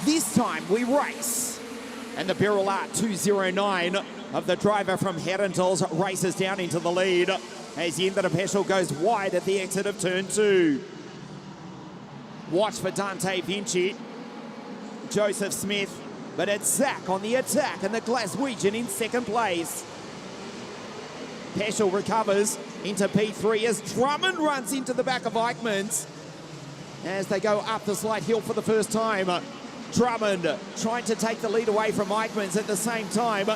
This time we race. And the Birrell Art 209 of the driver from Herentals races down into the lead as Jinder Peschel goes wide at the exit of turn 2. Watch for Dante Vinci, Joseph Smith, but it's Zach on the attack and the Glaswegian in second place. Peschel recovers into P3 as Drummond runs into the back of Eichmans as they go up the slight hill for the first time. Drummond trying to take the lead away from Eichmans at the same time.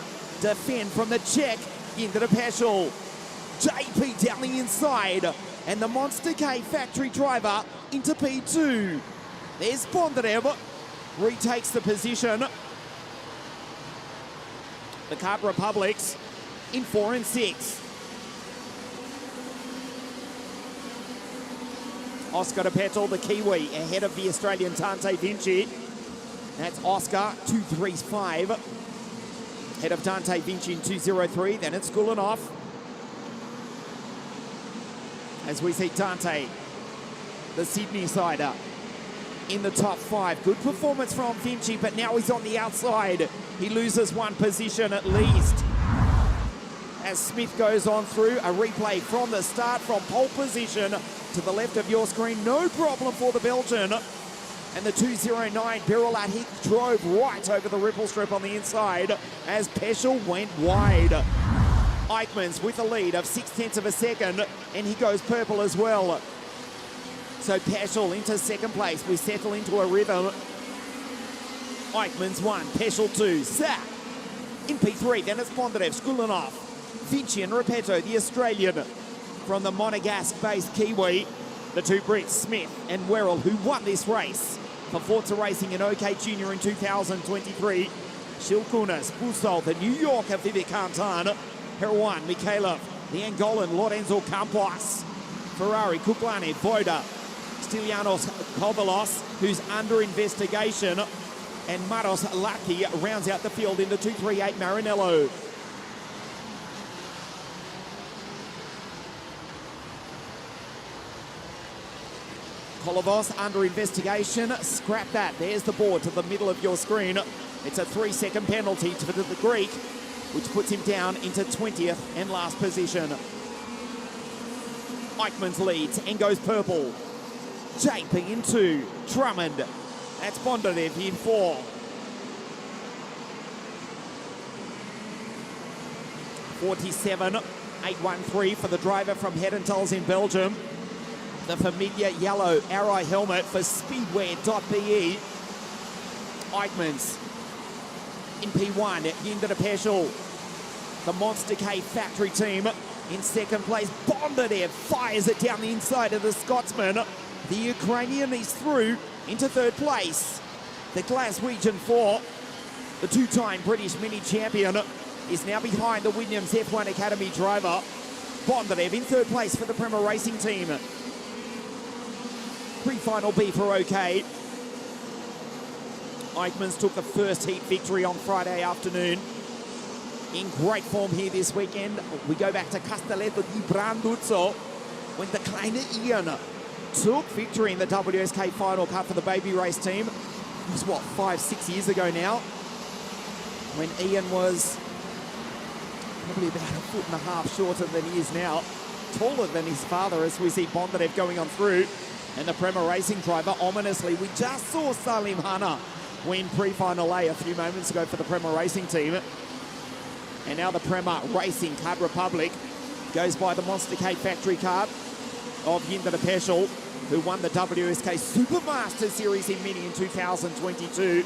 Defend from the Czech into the Peschel. JP down the inside and the Monster K factory driver into P2. There's Bondarev, retakes the position. The Cup Republics in 4 and 6. Oscar de Petel, the Kiwi, ahead of the Australian Dante Vinci. That's Oscar, 2:35. Ahead of Dante Vinci in 2:03. Then it's Gulanov. As we see Dante, the Sydney sider, in the top 5. Good performance from Vinci, but now he's on the outside. He loses one position at least. As Smith goes on through, a replay from the start from pole position to the left of your screen. No problem for the Belgian. And the 209 Birrell Art, he drove right over the ripple strip on the inside as Peschel went wide. Eichmans with a lead of 0.6 of a second, and he goes purple as well. So Peschel into second place. We settle into a rhythm. Eichmans 1, Peschel 2, Zach in P3. Then it's Bondarev, Skulinov, Vinci and Repetto, the Australian from the Monegasque-based Kiwi. The two Brits, Smith and Werrell, who won this race for Forza Racing in OK Junior in 2023. Shilkunas, Busol, the New Yorker Vivek Kantan, Herouan, Mikhailov, the Angolan Lorenzo Campos, Ferrari, Kuklani, Voda, Stylianos Kovalos, who's under investigation, and Maros Laki rounds out the field in the 238 Maranello. Kolovos under investigation. Scrap that. There's the board to the middle of your screen. It's a 3-second penalty to the Greek, which puts him down into 20th and last position. Eichmans leads and goes purple. JP in 2. Drummond. That's Bondarev in 4. 47.813 for the driver from Herentals in Belgium. The familiar yellow arrow helmet for speedwear.be. Eichmans in P1, Jinder Peschel. The Monster K factory team in second place. Bondarev fires it down the inside of the Scotsman. The Ukrainian is through into third place. The Glaswegian 4, the two-time British mini champion, is now behind the Williams F1 Academy driver. Bondarev in third place for the Prema Racing team. Pre-final B for OK. Eichmans took the first heat victory on Friday afternoon. In great form here this weekend. We go back to Castelletto di Branduzzo when the Kleine Ian took victory in the WSK Final Cup for the baby race team. It was, what, 5-6 years ago now, when Ian was probably about 1.5 foot shorter than he is now. Taller than his father, as we see Bondarev going on through. And the Prema Racing driver, ominously, we just saw Salim Hanna win pre-final A a few moments ago for the Prema Racing team. And now the Prema Racing Card Republic goes by the Monster K factory card of Jinder Peschel, who won the WSK Supermaster Series in Mini in 2022.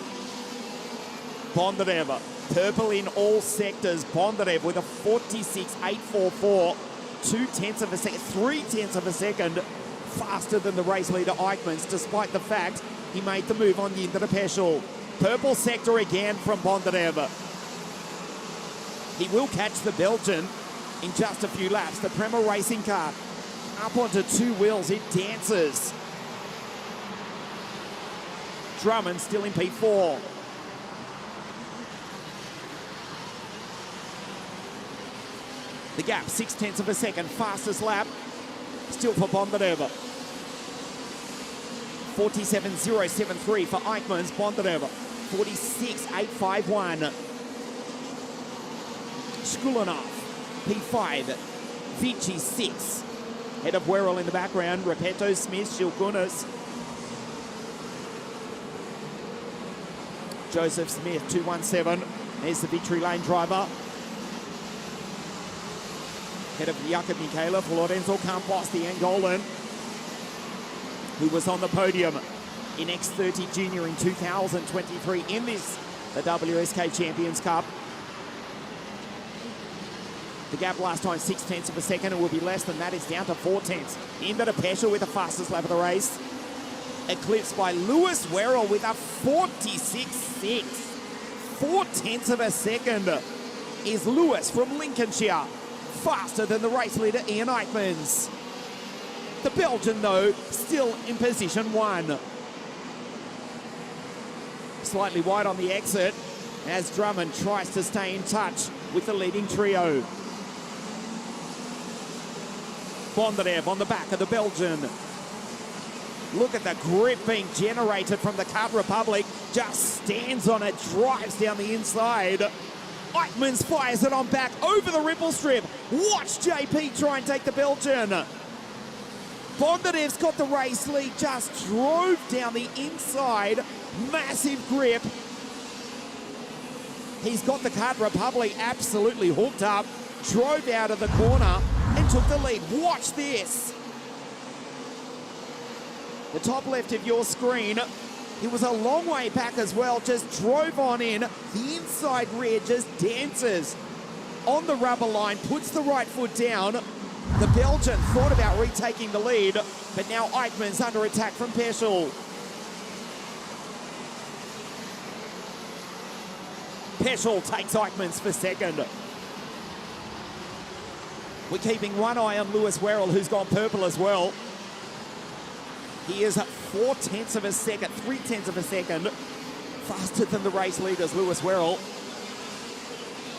Bondarev, purple in all sectors. Bondarev with a 46.844, 0.2 of a second, 0.3 of a second faster than the race leader Eichmans, despite the fact he made the move on Jinder Peschel. Purple sector again from Bondarev. He will catch the Belgian in just a few laps. The Prema Racing car up onto 2 wheels, it dances. Drummond still in P4. The gap, 0.6 of a second, fastest lap still for Bondarev. 47.073 for Eichmans. Bondarev 46.851. Skulanov, P5. Vinci 6. Head of Werrell in the background. Repetto, Smith, Shilgunas. Joseph Smith, 217. There's the victory lane driver. Head of Jakub Mikhailov, Lorenzo Campos, the Angolan, who was on the podium in X30 Junior in 2023 in the WSK Champions Cup. The gap last time 0.6 of a second. It will be less than that. It's down to 0.4. Into the Peschel with the fastest lap of the race. Eclipsed by Lewis Werrell with a 46.6. 0.4 of a second is Lewis from Lincolnshire. Faster than the race leader Ian Eichmans. The Belgian, though, still in position 1. Slightly wide on the exit as Drummond tries to stay in touch with the leading trio. Bondarev on the back of the Belgian. Look at the grip being generated from the Czech Republic. Just stands on it, drives down the inside. Eichmans fires it on back over the ripple strip. Watch JP try and take the Belgian. Bondarev's got the race lead, just drove down the inside. Massive grip. He's got the Czech Republic absolutely hooked up. Drove out of the corner and took the lead. Watch this. The top left of your screen. He was a long way back as well, just drove on in. The inside rear just dances on the rubber line, puts the right foot down. The Belgian thought about retaking the lead, but now Eichmans under attack from Peschel. Peschel takes Eichmans for second. We're keeping one eye on Lewis Werrell, who's gone purple as well. He is at 0.4 of a second, 0.3 of a second, faster than the race leaders, Lewis Werrell.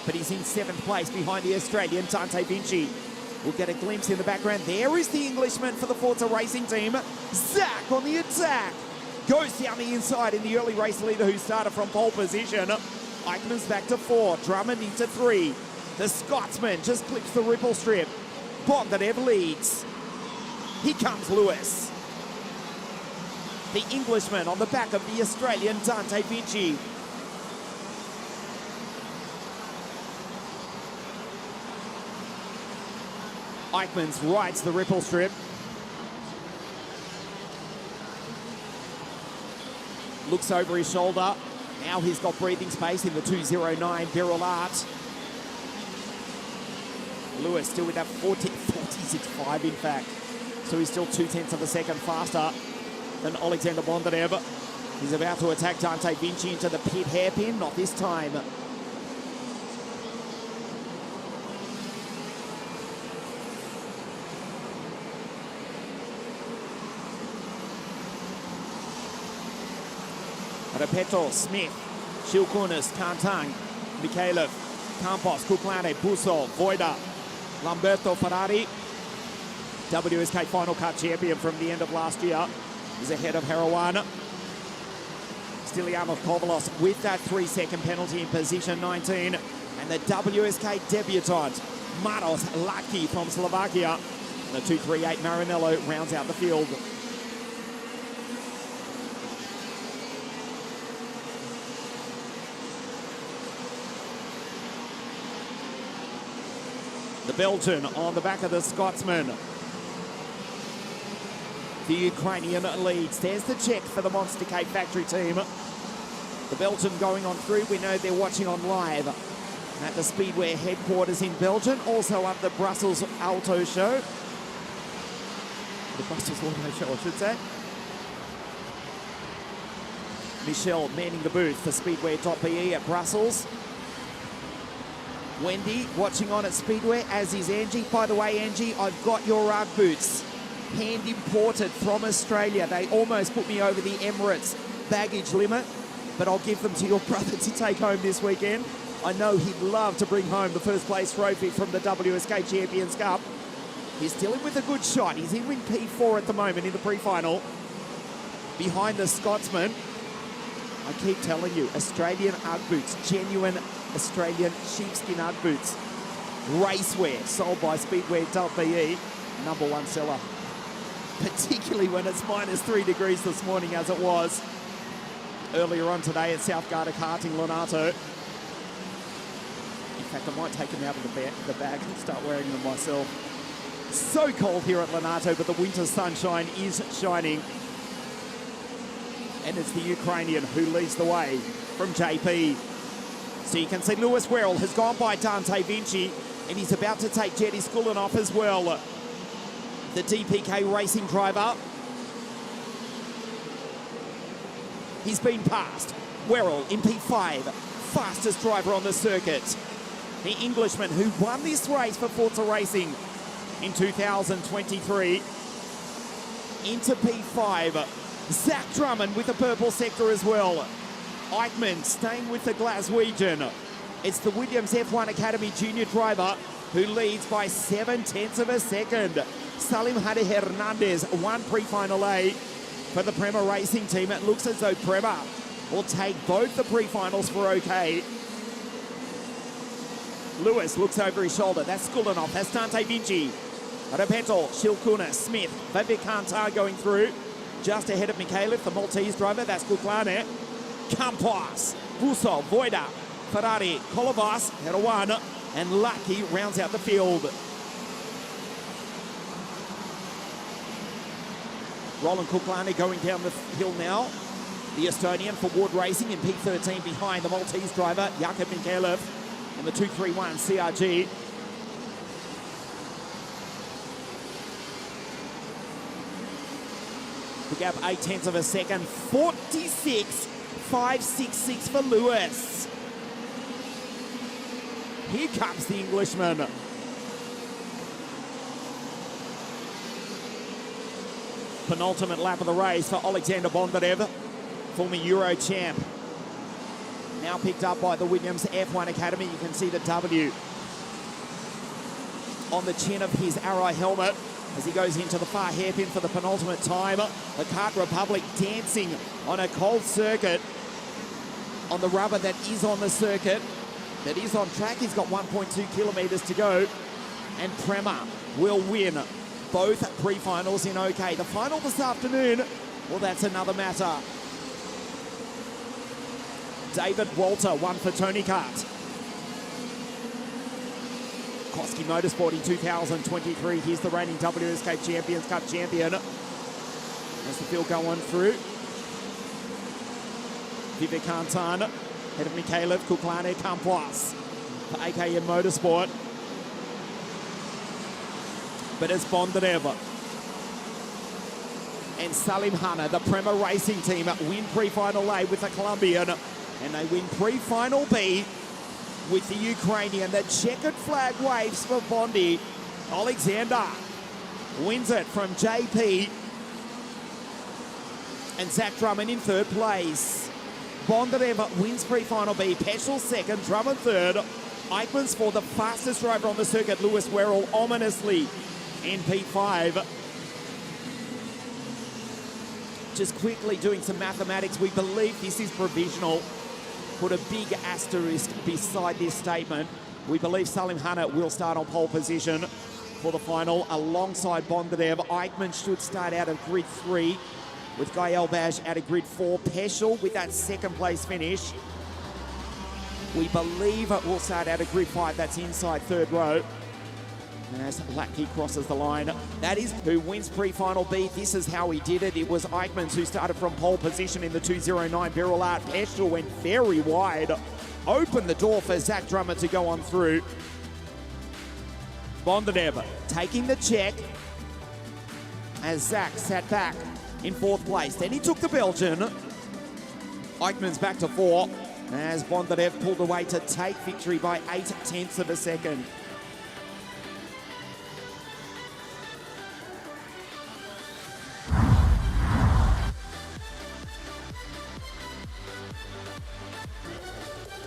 But he's in 7th place behind the Australian, Dante Vinci. We'll get a glimpse in the background. There is the Englishman for the Forza Racing team. Zach on the attack. Goes down the inside in the early race leader who started from pole position. Eichmans back to 4, Drummond into 3. The Scotsman just clips the ripple strip. Bondarev leads. Here comes Lewis. The Englishman on the back of the Australian Dante Vinci. Eichmans rides the ripple strip. Looks over his shoulder. Now he's got breathing space in the 209 Viral Art. Lewis still with that 46.5 in fact. So he's still 0.2 of a second faster than Alexander Bondarev. He's about to attack Dante Vinci into the pit hairpin, not this time. Repetto, Smith, Shilkunas, Kantang, Mikhailov, Campos, Kuklane, Busso, Voida, Lamberto Ferrari, WSK Final Cut champion from the end of last year, is ahead of Harawan. Stilianov Kovalos with that 3-second penalty in position 19. And the WSK debutant, Maros Latki from Slovakia. And the 238 Marinello rounds out the field. The Belgian on the back of the Scotsman. The Ukrainian leads. There's the check for the Monster Cake Factory team. The Belgian going on through. We know they're watching on live at the Speedway headquarters in Belgium. Also up the Brussels Auto Show. The Brussels Auto Show, I should say. Michelle manning the booth for Speedway.be at Brussels. Wendy watching on at Speedway, as is Angie. By the way, Angie, I've got your Ugg boots. Hand imported from Australia. They almost put me over the Emirates baggage limit, but I'll give them to your brother to take home this weekend. I know he'd love to bring home the first place trophy from the WSK Champions Cup. He's still in with a good shot. He's in with P4 at the moment in the pre-final. Behind the Scotsman. I keep telling you, Australian Ugg boots, genuine Australian sheepskin Ugg boots. Racewear, sold by Speedwear.be, #1 seller. Particularly when it's -3 degrees this morning, as it was earlier on today at South Garda Karting Lonato. In fact, I might take them out of the bag and start wearing them myself. So cold here at Lonato, but the winter sunshine is shining. And it's the Ukrainian who leads the way from JP. So you can see Lewis Werrell has gone by Dante Vinci, and he's about to take Jetty Skulinoff as well. The DPK racing driver. He's been passed. Werrell in P5, fastest driver on the circuit. The Englishman who won this race for Forza Racing in 2023. Into P5. Zach Drummond with the purple sector as well. Eichmann staying with the Glaswegian. It's the Williams F1 Academy junior driver who leads by 0.7 of a second. Salim Hadi Hernandez won pre-final A for the Prema Racing team. It looks as though Prema will take both the pre-finals for OK. Lewis looks over his shoulder. That's Skulinoff. That's Dante Vinci. Repetto, Shilkuna, Smith, Vivek Kantar going through. Just ahead of Mikhailov, the Maltese driver. That's Kuklane. Campos, Busso, Voida, Ferrari, Kolovas, Heroan, and Lucky rounds out the field. Roland Kuklane going down the hill now. The Estonian for Ward Racing in P13 behind the Maltese driver, Jakub Mikhailov, and the 231 CRG. The gap 0.8 of a second, 46.566 for Lewis. Here comes the Englishman. Penultimate lap of the race for Alexander Bondarev, former Euro champ. Now picked up by the Williams F1 Academy. You can see the W on the chin of his Arai helmet as he goes into the far hairpin for the penultimate time. The Kart Republic dancing on a cold circuit on the rubber that is on the circuit, that is on track. He's got 1.2 kilometres to go, and Prema will win both pre-finals in OK. The final this afternoon, well, that's another matter. David Walter won for Tony Kart. Koski Motorsport in 2023. Here's the reigning WSK Champions Cup champion. As the field going through. Vivek Kantan, head of Mikhailov, Kuklane, Campos for AKM Motorsport. But it's Bondarev and Salim Hanna, the Prema Racing team, win pre-final A with the Colombian, and they win pre-final B with the Ukrainian. The checkered flag waves for Bondi. Alexander wins it from JP, and Zach Drummond in third place. Bondarev wins pre-final B, Peschel second, Drummond third. Eichmann's for the fastest driver on the circuit, Lewis Werrell, ominously in P5. Just quickly doing some mathematics, we believe this is provisional. Put a big asterisk beside this statement. We believe Salim Hanna will start on pole position for the final alongside Bondarev. Eichmann should start out of grid 3 with Guy Elbaz out of grid 4. Peschel with that second place finish. We believe it will start out of grid 5. That's inside third row. And as Latke crosses the line, that is who wins pre-final B. This is how he did it. It was Eichmann who started from pole position in the 209 Beryl Art. Peschel went very wide, opened the door for Zach Drummond to go on through. Bondarev taking the check as Zach sat back in fourth place. Then he took the Belgian. Eichmann's back to 4 as Bondarev pulled away to take victory by 0.8 of a second.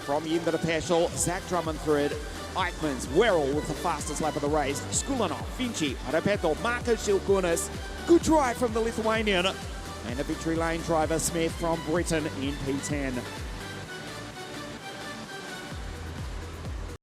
From Yinda to Peschel, Zach Drummond through it. Eichmann's, Werrell with the fastest lap of the race. Skulinoff, Vinci, Repetto, Marko Shilkunas. Good drive from the Lithuanian. And a victory lane driver, Smith from Britain in P10.